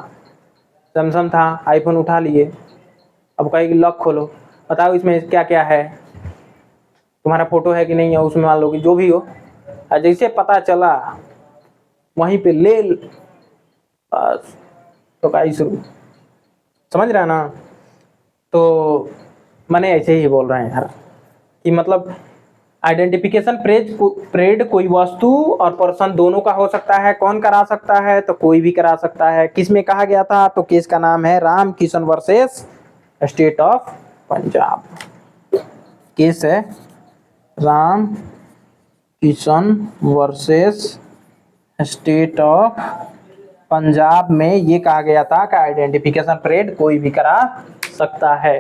सैमसंग था, आईफोन उठा लिए, अब कहेगी लॉक खोलो, बताओ इसमें क्या क्या है, तुम्हारा फोटो है कि नहीं है उसमें, मान लो कि जो भी हो। और जैसे पता चला वहीं पे ले बस तो का शुरू, समझ रहा है ना? तो मैंने ऐसे ही बोल रहे हैं यार कि मतलब आइडेंटिफिकेशन परेड कोई वस्तु और पर्सन दोनों का हो सकता है। कौन करा सकता है? तो कोई भी करा सकता है। किस में कहा गया था? तो केस का नाम है Ram Kishan versus state of Punjab. Case है Ram Kishan versus state of Punjab में ये कहा गया था कि आइडेंटिफिकेशन परेड कोई भी करा सकता है।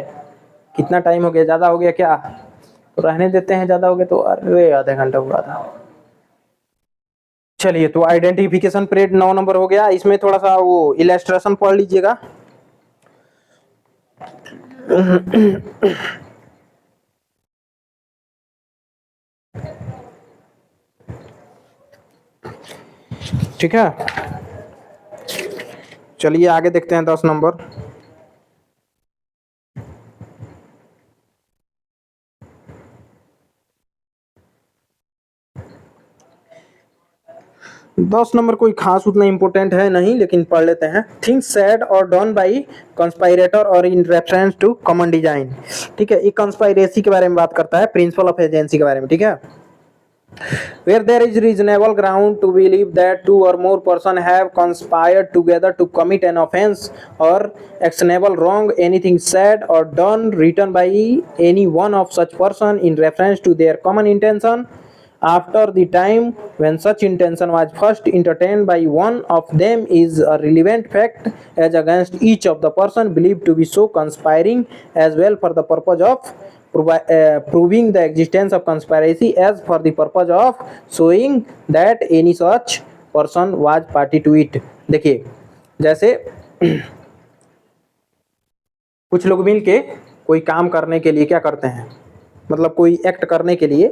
कितना टाइम हो गया? ज़्यादा हो गया क्या? तो रहने देते हैं, ज़्यादा हो गया तो। अरे आधे घंटा हुआ था। चलिए, तो आइडेंटिफिकेशन परेड 9 नंबर हो गया। इसमें थोड़ा सा वो इलस्ट्रेशन पढ़ लीजिएगा। ठीक है, चलिए आगे देखते हैं 10 नंबर। दस नंबर कोई खास उतना इंपॉर्टेंट है नहीं, लेकिन पढ़ लेते हैं। थिंग्स सेड और डन बाई कंस्पायरेटर और in reference to common design. ठीक है, ये कंस्पायरेसी के बारे में बात करता है, प्रिंसिपल ऑफ एजेंसी के बारे में। ठीक है, where there is reasonable ground to believe that two or more persons have conspired together to commit an offense or actionable wrong, anything said or done written by any one of such person in reference to their common intention after the time when such intention was first entertained by one of them is a relevant fact as against each of the person believed to be so conspiring, as well for the purpose of proving the existence of conspiracy as for the purpose of showing that any such person was party to it। देखिए, जैसे कुछ लोग मिल के कोई काम करने के लिए क्या करते हैं, मतलब कोई एक्ट करने के लिए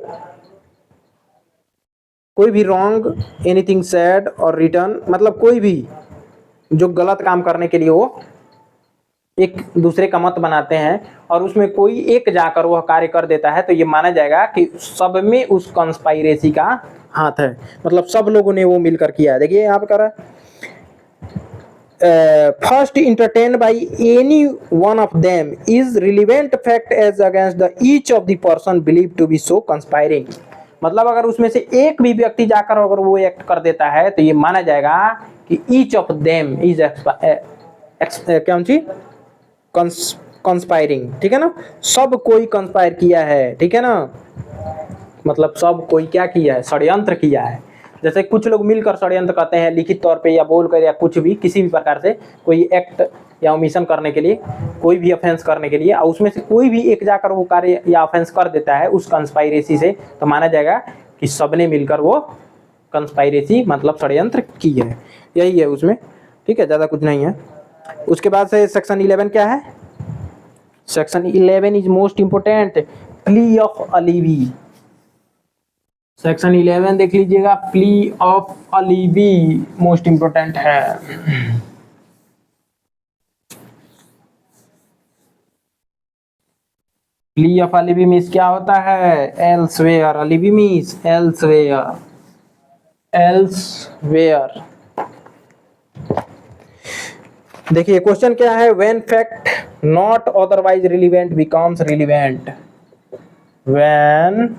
कोई भी रॉन्ग, एनीथिंग सैड और रिटर्न, मतलब कोई भी जो गलत काम करने के लिए वो एक दूसरे का मत बनाते हैं और उसमें कोई एक जाकर वह कार्य कर देता है, तो ये माना जाएगा कि सब में उस कंस्पाइरेसी का हाथ है, मतलब सब लोगों ने वो मिलकर किया है। देखिए यहाँ पे कर रहा है first entertain by any one of them is relevant fact as against the each of the person believe to be so conspiring. मतलब अगर उसमें से एक भी व्यक्ति जाकर अगर वो एक्ट कर देता है तो ये माना जाएगा कि ईच ऑफ देम इज क्या चीज कंस्पायरिंग। ठीक है ना, सब कोई कंस्पायर किया है। ठीक है ना, मतलब सब कोई क्या किया है? षड्यंत्र किया है। जैसे कुछ लोग मिलकर षड्यंत्र करते हैं, लिखित तौर पे या बोलकर या कुछ भी, किसी भी प्रकार से कोई एक्ट या ओमिशन करने के लिए, कोई भी ऑफेंस करने के लिए, और उसमें से कोई भी एक जाकर वो कार्य या ऑफेंस कर देता है उस कंस्पायरेसी से, तो माना जाएगा कि सबने मिलकर वो कंस्पायरेसी मतलब षड्यंत्र की है। यही है उसमें। ठीक है, ज़्यादा कुछ नहीं है। उसके बाद से सेक्शन 11 क्या है? Section 11 is most important, plea of alibi. Section 11 देख लीजिएगा, plea of alibi most important है। प्ली ऑफ अलीवी मीन्स क्या होता है? Elsewhere. Alibi means elsewhere, elsewhere. देखिए क्वेश्चन क्या है? When fact not otherwise relevant becomes relevant. When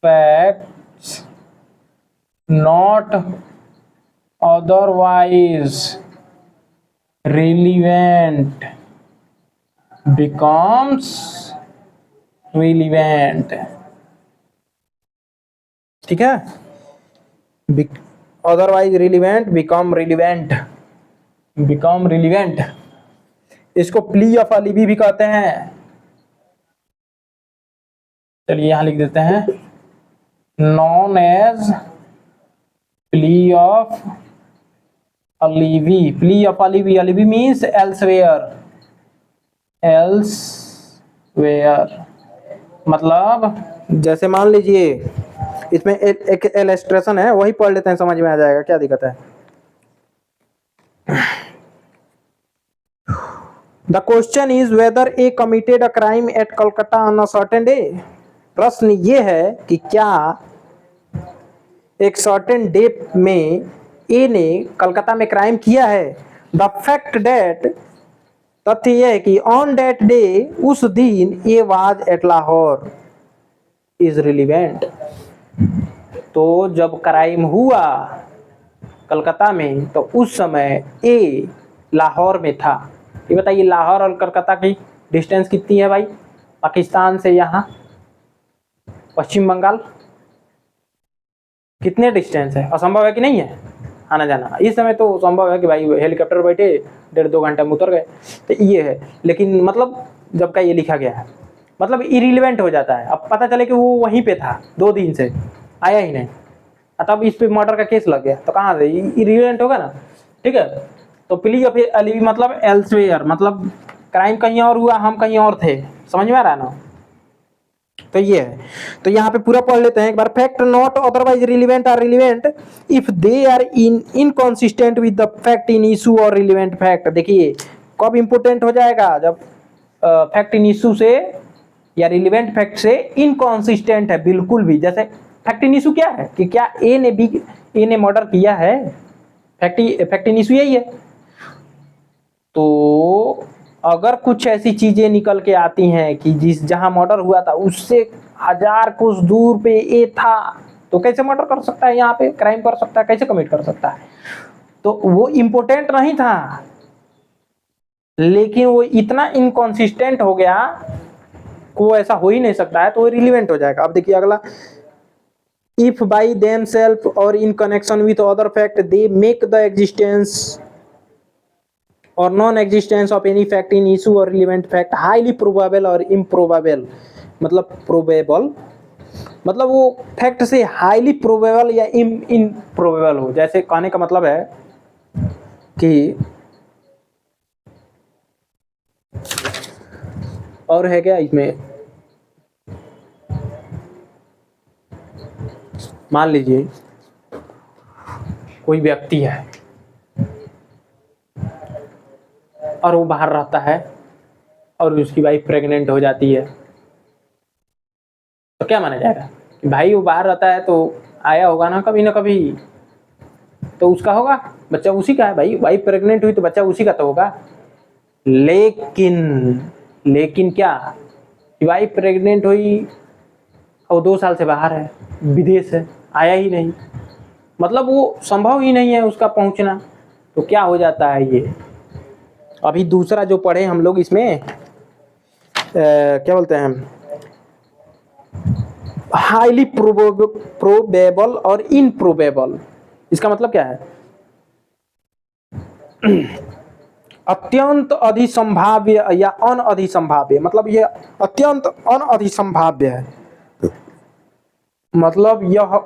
facts not otherwise relevant becomes relevant। ठीक है, otherwise relevant become relevant, become relevant. इसको प्ली ऑफ अलिबी भी कहते हैं। चलिए यहां लिख देते हैं, known as plea of alibi. Plea of alibi, alibi means elsewhere, elsewhere मतलब जैसे मान लीजिए इसमें एक इलस्ट्रेशन है, वही पढ़ लेते हैं, समझ में आ जाएगा, क्या दिक्कत है। The question is whether A committed a crime at Kolkata on a certain day. प्रश्न ये है कि क्या एक सर्टेन डे में ए ने कलकत्ता में क्राइम किया है। द फैक्ट डेट, तथ्य यह है कि ऑन दैट डे, उस दिन, ए was at Lahore is relevant. तो जब क्राइम हुआ कलकत्ता में तो उस समय ए लाहौर में था। ये बताइए लाहौर और कलकत्ता की डिस्टेंस कितनी है भाई, पाकिस्तान से यहाँ पश्चिम बंगाल, कितने डिस्टेंस है, असंभव है कि नहीं है आना जाना। इस समय तो संभव है कि भाई हेलीकॉप्टर बैठे 1.5-2 घंटे में उतर गए, तो ये है। लेकिन मतलब जब का ये लिखा गया है मतलब इरिलीवेंट हो जाता है। अब पता चले कि वो वहीं पे था 2 दिन से, आया ही नहीं, तब इस पे मर्डर का केस लग गया, तो कहाँ से इरिलीवेंट होगा ना। ठीक है, तो प्ली ऑफ अलिबी मतलब एल्सवेयर, मतलब क्राइम कहीं और हुआ, हम कहीं और थे। समझ में आ रहा है ना। तो ये है, तो यहाँ पे पूरा पढ़ लेते हैं एक बार। Fact not otherwise relevant are relevant if they are inconsistent with the fact in issue और रिलीवेंट फैक्ट। देखिए कब इंपोर्टेंट हो जाएगा, जब फैक्ट इन इशू से या रिलीवेंट फैक्ट से इनकॉन्सिस्टेंट है बिल्कुल भी। जैसे फैक्ट इन इशू क्या है कि क्या ए ने मर्डर किया है, फैक्ट इन इशू यही है। तो अगर कुछ ऐसी चीजें निकल के आती हैं कि जहां मर्डर हुआ था उससे 1000 कोस दूर पे ए था, तो कैसे मर्डर कर सकता है, यहाँ पे क्राइम कर सकता है, कैसे कमिट कर सकता है। तो वो इम्पोर्टेंट नहीं था, लेकिन वो इतना इनकॉन्सिस्टेंट हो गया, को ऐसा हो ही नहीं सकता है, तो वो रिलीवेंट हो जाएगा। अब देखिए अगला, if by them self or in connection with other fact they make the existence or non existence of any fact in issue or relevant fact highly probable or improbable. मतलब प्रोबेबल मतलब वो fact से highly probable या improbable हो। जैसे कहने का मतलब है कि और है क्या इसमें, मान लीजिए कोई व्यक्ति है और वो बाहर रहता है और उसकी वाइफ प्रेग्नेंट हो जाती है, तो क्या माना जाएगा कि भाई वो बाहर रहता है तो आया होगा ना कभी, तो उसका होगा, बच्चा उसी का है। भाई वाइफ प्रेग्नेंट हुई तो बच्चा उसी का तो होगा। लेकिन क्या, वाइफ प्रेग्नेंट हुई और 2 साल से बाहर है, विदेश है, आया ही नहीं, मतलब वो संभव ही नहीं है उसका पहुंचना, तो क्या हो जाता है ये। अभी दूसरा जो पढ़े हम लोग इसमें क्या बोलते हैं, हाईली प्रोबेबल और इनप्रोबेबल। इसका मतलब क्या है, अत्यंत अधिसंभाव्य या अनअधिसंभाव्य। मतलब ये अत्यंत अनअधिसंभाव्य है, मतलब यह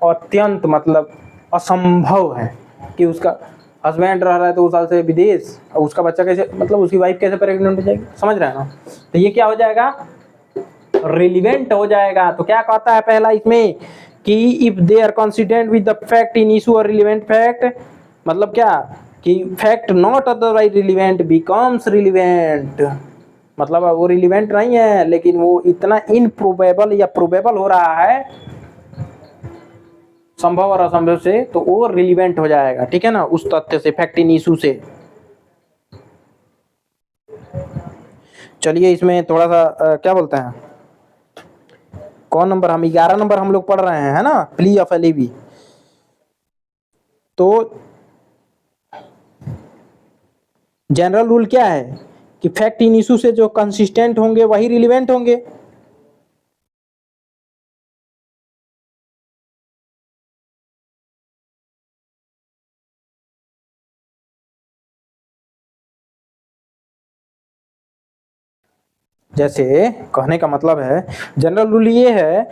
अत्यंत मतलब असंभव है कि उसका हस्बैंड रह रहा है 2 साल से विदेश और उसका बच्चा कैसे, मतलब उसकी वाइफ कैसे प्रेग्नेंट हो जाएगी। समझ रहे हैं ना। तो ये क्या हो जाएगा, रिलीवेंट हो जाएगा। तो क्या कहता है पहला इसमें कि if they are consistent with the fact in issue और रिलीवेंट फैक्ट, मतलब क्या कि fact not otherwise relevant becomes relevant. मतलब वो रिलीवेंट नहीं है लेकिन वो इतना इनप्रोबेबल या प्रोबेबल हो रहा है, संभव और असंभव से, तो वो रिलीवेंट हो जाएगा। ठीक है ना, उस तथ्य से, फैक्ट इन इशू से। चलिए इसमें थोड़ा सा क्या बोलते हैं, कौन नंबर, हम 11 नंबर हम लोग पढ़ रहे हैं, है ना, प्ली ऑफ अलिबी। तो जनरल रूल क्या है कि फैक्ट इन इशू से जो कंसिस्टेंट होंगे वही रिलीवेंट होंगे। जैसे कहने का मतलब है, जनरल रूल ये है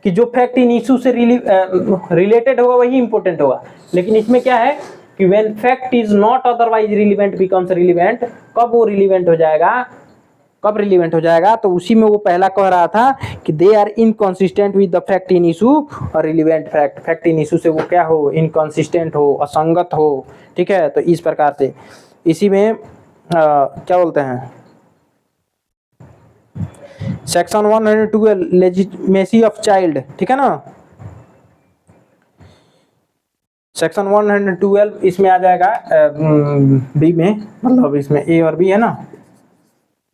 कि जो फैक्ट इन इशू से रिलेटेड होगा वही इंपॉर्टेंट होगा, लेकिन इसमें क्या है कि when fact is not otherwise relevant becomes relevant, कब वो रिलीवेंट हो जाएगा, कब रिलीवेंट हो जाएगा, तो उसी में वो पहला कह रहा था कि they are inconsistent with the fact in issue और relevant fact, fact in issue से वो क्या हो, इनकॉन्सिस्टेंट हो, असंगत हो, ठीक है। तो इस प्रकार से इसी में क्या बोलते हैं, सेक्शन 112 लेजिटिमेसी ऑफ चाइल्ड, ठीक है ना, सेक्शन 112 इसमें आ जाएगा बी में, मतलब इसमें ए और बी है ना,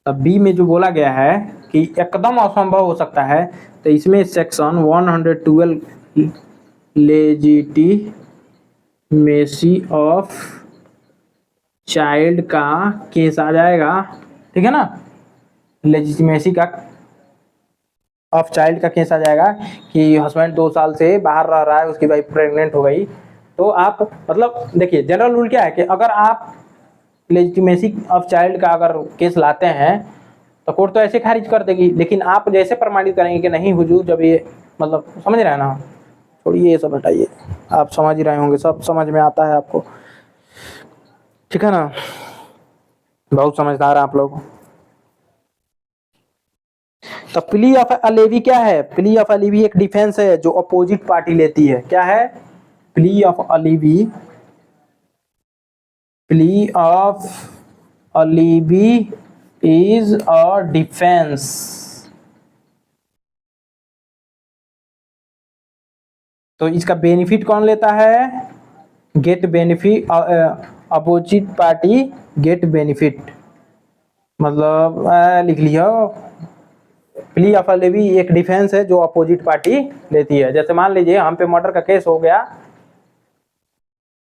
तब बी में जो बोला गया है कि एकदम असंभव हो सकता है, तो इसमें सेक्शन 112 लेजिटिमेसी ऑफ चाइल्ड का केस आ जाएगा, ठीक है ना, लेजिटिमेसी का ऑफ चाइल्ड का केस आ जाएगा कि हस्बैंड 2 साल से बाहर रह रहा है, उसकी वाइफ प्रेग्नेंट हो गई, तो आप मतलब देखिए जनरल रूल क्या है कि अगर आप लेजिटिमेसी ऑफ चाइल्ड का अगर केस लाते हैं तो कोर्ट तो ऐसे खारिज कर देगी, लेकिन आप जैसे प्रमाणित करेंगे कि नहीं हुजूर, जब ये मतलब समझ रहे हैं ना, छोड़िए ये सब हटाइए, आप समझ ही रहे होंगे, सब समझ में आता है आपको, ठीक है ना, बहुत समझदार आप लोग। तो प्ली ऑफ अलेवी क्या है, प्ली ऑफ अलेवी एक डिफेंस है जो अपोजिट पार्टी लेती है, क्या है, plea of alibi, plea of alibi is a defence, तो इसका बेनिफिट कौन लेता है, get benefit, opposite party get benefit, मतलब लिख लिया, प्ली ऑफ अलेवी एक डिफेंस है जो अपोजिट पार्टी लेती है। जैसे मान लीजिए हम पे मर्डर का केस हो गया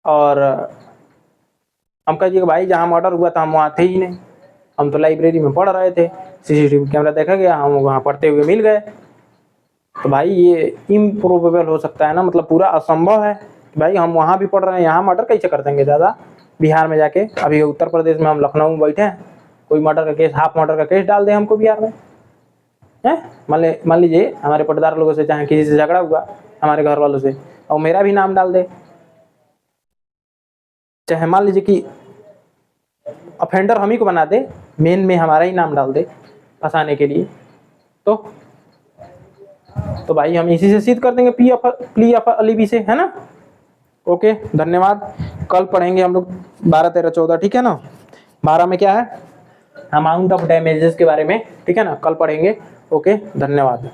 और हम कह दिए भाई जहाँ मर्डर हुआ था हम वहाँ थे ही नहीं, हम तो लाइब्रेरी में पढ़ रहे थे, सीसीटीवी कैमरा देखा गया, हम वहाँ पढ़ते हुए मिल गए, तो भाई ये इम्प्रोबेबल हो सकता है ना, मतलब पूरा असंभव है, भाई हम वहाँ भी पढ़ रहे हैं, यहाँ मर्डर कैसे कर देंगे दादा, बिहार में जाके, अभी उत्तर प्रदेश में हम लखनऊ में बैठे हैं, कोई मर्डर का केस, हाफ मर्डर का केस डाल दे हमको बिहार में, है, मान लीजिए हमारे पटदार लोगों से चाहे किसी से झगड़ा हुआ हमारे घर वालों से और मेरा भी नाम डाल दे, चाहे मान लीजिए कि ऑफेंडर हम ही को बना दे, मेन में हमारा ही नाम डाल दे फंसाने के लिए, तो भाई हम इसी से सिद्ध कर देंगे प्ली ऑफ अलेवी से, है ना। ओके धन्यवाद, कल पढ़ेंगे हम लोग 12, 13, 14, ठीक है ना, 12 में क्या है, अमाउंट ऑफ डैमेजेस के बारे में, ठीक है ना, कल पढ़ेंगे। ओके धन्यवाद।